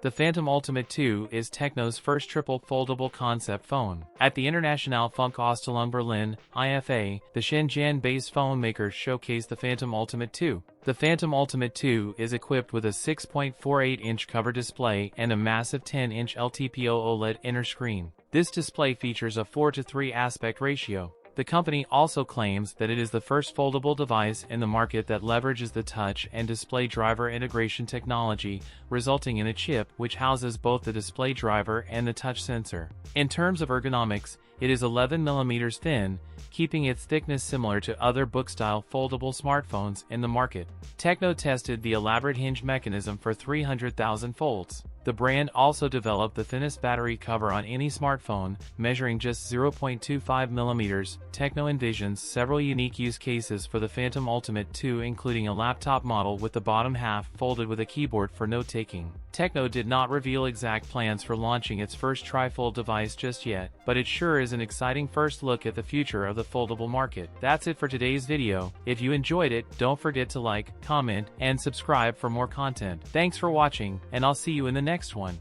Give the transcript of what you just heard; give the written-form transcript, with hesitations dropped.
The Phantom Ultimate 2 is Tecno's first triple foldable concept phone. At the International Funkausstellung Berlin, IFA, the Shenzhen-based phone makers showcased the Phantom Ultimate 2. The Phantom Ultimate 2 is equipped with a 6.48-inch cover display and a massive 10-inch LTPO OLED inner screen. This display features a 4:3 aspect ratio. The company also claims that it is the first foldable device in the market that leverages the touch and display driver integration technology, resulting in a chip which houses both the display driver and the touch sensor. In terms of ergonomics, it is 11 mm thin, keeping its thickness similar to other book-style foldable smartphones in the market. Tecno tested the elaborate hinge mechanism for 300,000 folds. The brand also developed the thinnest battery cover on any smartphone, measuring just 0.25 mm. Tecno envisions several unique use cases for the Phantom Ultimate 2, including a laptop model with the bottom half folded with a keyboard for note-taking. Tecno did not reveal exact plans for launching its first tri-fold device just yet, but it sure is an exciting first look at the future of the foldable market. That's it for today's video. If you enjoyed it, don't forget to like, comment, and subscribe for more content. Thanks for watching, and I'll see you in the next one.